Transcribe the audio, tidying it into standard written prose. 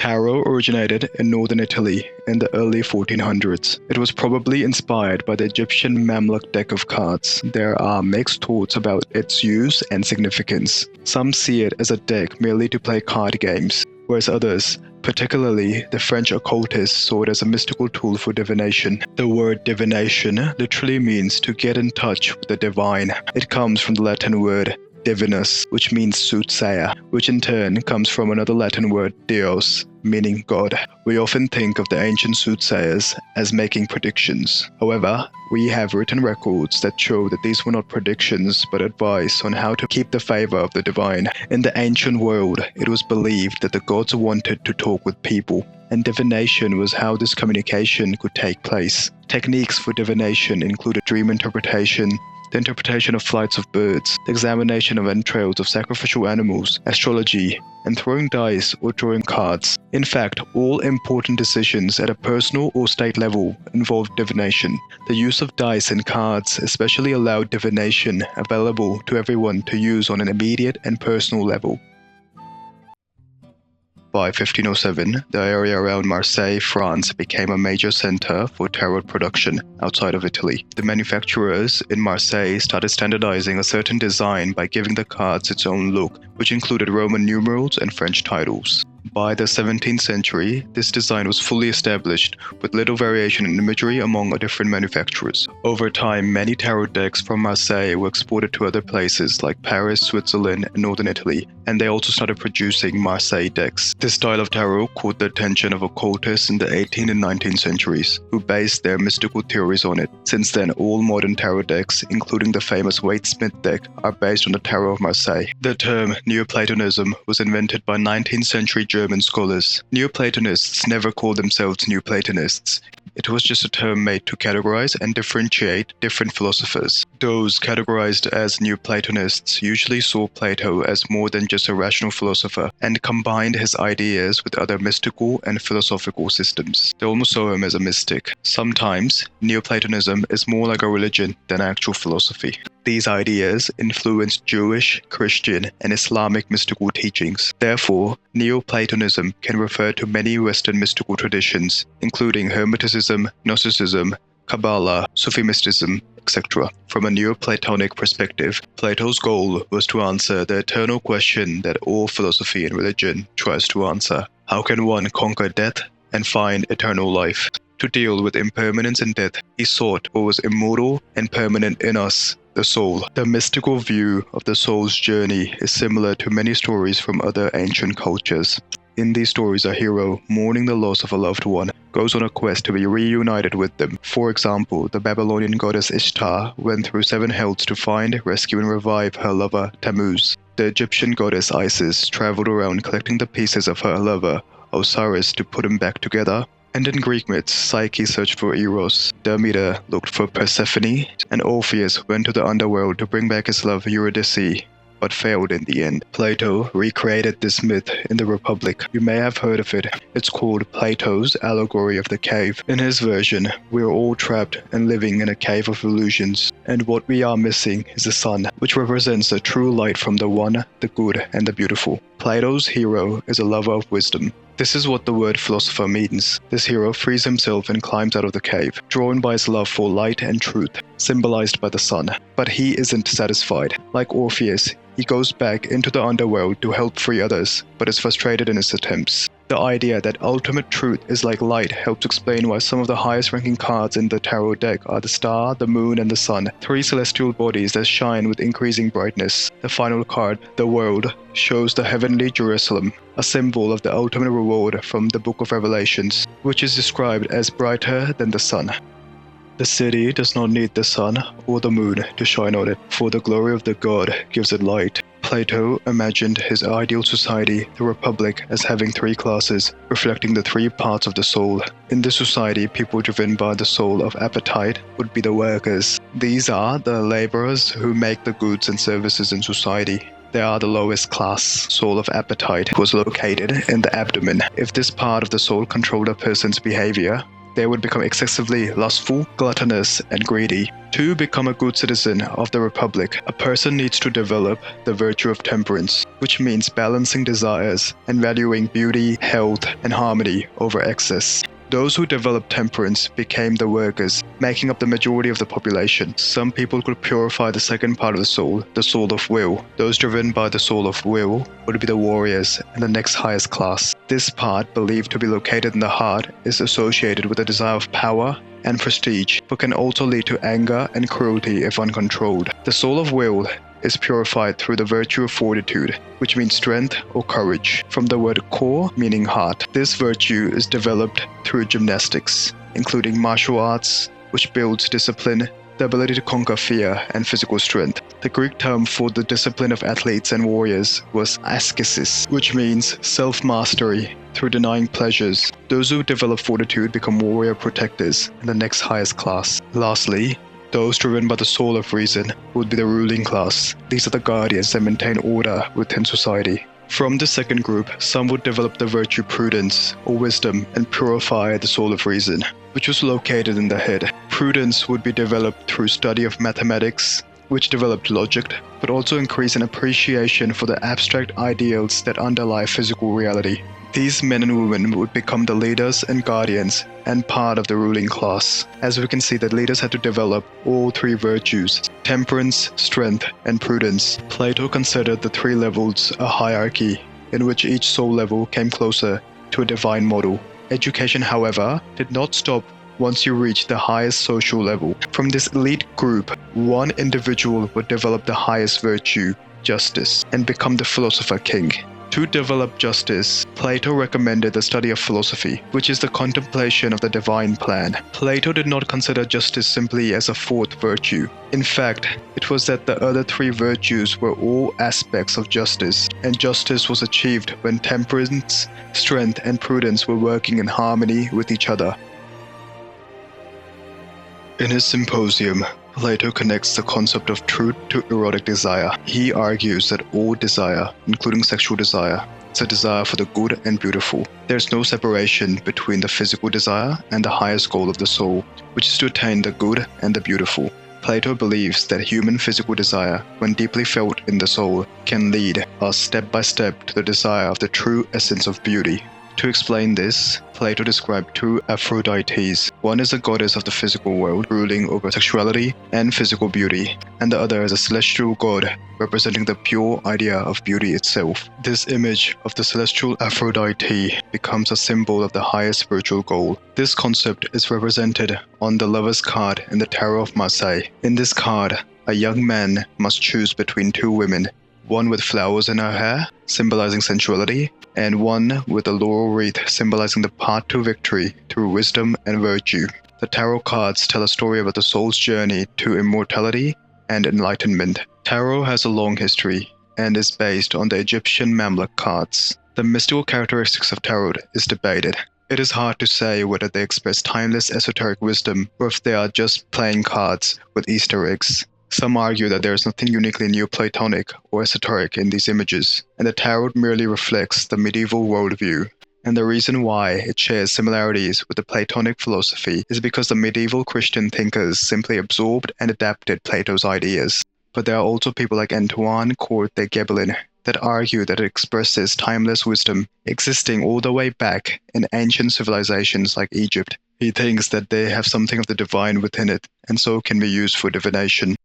Tarot originated in northern Italy in the early 1400s. It was probably inspired by the Egyptian Mamluk deck of cards. There are mixed thoughts about its use and significance. Some see it as a deck merely to play card games, whereas others, particularly the French occultists, saw it as a mystical tool for divination. The word divination literally means to get in touch with the divine. It comes from the Latin word divinus, which means soothsayer, which in turn comes from another Latin word deus, meaning God. We often think of the ancient soothsayers as making predictions. However, we have written records that show that these were not predictions but advice on how to keep the favor of the divine. In the ancient world, it was believed that the gods wanted to talk with people, and divination was how this communication could take place. Techniques for divination included dream interpretation, the interpretation of flights of birds, the examination of entrails of sacrificial animals, astrology, and throwing dice or drawing cards. In fact, all important decisions at a personal or state level involved divination. The use of dice and cards especially allowed divination available to everyone to use on an immediate and personal level. By 1507, the area around Marseille, France, became a major center for tarot production outside of Italy. The manufacturers in Marseille started standardizing a certain design by giving the cards its own look, which included Roman numerals and French titles. By the 17th century, this design was fully established, with little variation in imagery among different manufacturers. Over time, many tarot decks from Marseille were exported to other places like Paris, Switzerland, and northern Italy, and they also started producing Marseille decks. This style of tarot caught the attention of occultists in the 18th and 19th centuries, who based their mystical theories on it. Since then, all modern tarot decks, including the famous Waite-Smith deck, are based on the Tarot of Marseille. The term Neoplatonism was invented by 19th century German scholars. Neoplatonists never called themselves New Platonists. It was just a term made to categorize and differentiate different philosophers. Those categorized as Neoplatonists usually saw Plato as more than just a rational philosopher and combined his ideas with other mystical and philosophical systems. They almost saw him as a mystic. Sometimes, Neoplatonism is more like a religion than actual philosophy. These ideas influenced Jewish, Christian, and Islamic mystical teachings. Therefore, Neoplatonism can refer to many Western mystical traditions, including Hermeticism, Gnosticism, Kabbalah, Sufi mysticism, etc. From a Neoplatonic perspective, Plato's goal was to answer the eternal question that all philosophy and religion tries to answer. How can one conquer death and find eternal life? To deal with impermanence and death, he sought what was immortal and permanent in us, the soul. The mystical view of the soul's journey is similar to many stories from other ancient cultures. In these stories, a hero, mourning the loss of a loved one, goes on a quest to be reunited with them. For example, the Babylonian goddess Ishtar went through 7 hells to find, rescue, and revive her lover Tammuz. The Egyptian goddess Isis traveled around collecting the pieces of her lover Osiris to put him back together. And in Greek myths, Psyche searched for Eros, Demeter looked for Persephone, and Orpheus went to the underworld to bring back his love Eurydice, but failed in the end. Plato recreated this myth in the Republic. You may have heard of it. It's called Plato's Allegory of the Cave. In his version, we are all trapped and living in a cave of illusions, and what we are missing is the sun, which represents the true light from the one, the good, and the beautiful. Plato's hero is a lover of wisdom. This is what the word philosopher means. This hero frees himself and climbs out of the cave, drawn by his love for light and truth, symbolized by the sun. But he isn't satisfied. Like Orpheus, he goes back into the underworld to help free others, but is frustrated in his attempts. The idea that ultimate truth is like light helps explain why some of the highest ranking cards in the tarot deck are the star, the moon, and the sun, 3 celestial bodies that shine with increasing brightness. The final card, the world, shows the heavenly Jerusalem, a symbol of the ultimate reward from the Book of Revelations, which is described as brighter than the sun. The city does not need the sun or the moon to shine on it, for the glory of the god gives it light. Plato imagined his ideal society, the Republic, as having 3 classes, reflecting the 3 parts of the soul. In this society, people driven by the soul of appetite would be the workers. These are the laborers who make the goods and services in society. They are the lowest class. Soul of appetite was located in the abdomen. If this part of the soul controlled a person's behavior, they would become excessively lustful, gluttonous, and greedy. To become a good citizen of the Republic, a person needs to develop the virtue of temperance, which means balancing desires and valuing beauty, health, and harmony over excess. Those who developed temperance became the workers, making up the majority of the population. Some people could purify the second part of the soul of will. Those driven by the soul of will would be the warriors and the next highest class. This part, believed to be located in the heart, is associated with a desire of power and prestige, but can also lead to anger and cruelty if uncontrolled. The soul of will is purified through the virtue of fortitude, which means strength or courage, from the word core meaning heart. This virtue is developed through gymnastics, including martial arts, which builds discipline, the ability to conquer fear, and physical strength. The Greek term for the discipline of athletes and warriors was ascesis, which means self-mastery through denying pleasures. Those who develop fortitude become warrior protectors in the next highest class. Lastly, those driven by the soul of reason would be the ruling class. These are the guardians that maintain order within society. From the second group, some would develop the virtue prudence or wisdom and purify the soul of reason, which was located in the head. Prudence would be developed through study of mathematics, which developed logic, but also increased an appreciation for the abstract ideals that underlie physical reality. These men and women would become the leaders and guardians and part of the ruling class. As we can see, that leaders had to develop all three virtues: temperance, strength, and prudence. Plato considered the three levels a hierarchy in which each soul level came closer to a divine model. Education, however, did not stop once you reach the highest social level. From this elite group, one individual would develop the highest virtue, justice, and become the philosopher king. To develop justice, Plato recommended the study of philosophy, which is the contemplation of the divine plan. Plato did not consider justice simply as a fourth virtue. In fact, it was that the other three virtues were all aspects of justice, and justice was achieved when temperance, strength, and prudence were working in harmony with each other. In his symposium, Plato connects the concept of truth to erotic desire. He argues that all desire, including sexual desire, is a desire for the good and beautiful. There is no separation between the physical desire and the highest goal of the soul, which is to attain the good and the beautiful. Plato believes that human physical desire, when deeply felt in the soul, can lead us step by step to the desire of the true essence of beauty. To explain this, Plato described two Aphrodites. One is a goddess of the physical world, ruling over sexuality and physical beauty, and the other is a celestial god, representing the pure idea of beauty itself. This image of the celestial Aphrodite becomes a symbol of the highest spiritual goal. This concept is represented on the Lover's card in the Tarot of Marseilles. In this card, a young man must choose between two women, one with flowers in her hair, symbolizing sensuality, and one with a laurel wreath symbolizing the path to victory through wisdom and virtue. The tarot cards tell a story about the soul's journey to immortality and enlightenment. Tarot has a long history and is based on the Egyptian Mamluk cards. The mystical characteristics of tarot is debated. It is hard to say whether they express timeless esoteric wisdom or if they are just playing cards with Easter eggs. Some argue that there is nothing uniquely Neoplatonic or esoteric in these images, and the tarot merely reflects the medieval worldview. And the reason why it shares similarities with the Platonic philosophy is because the medieval Christian thinkers simply absorbed and adapted Plato's ideas. But there are also people like Antoine Court de Gebelin that argue that it expresses timeless wisdom existing all the way back in ancient civilizations like Egypt. He thinks that they have something of the divine within it, and so can be used for divination.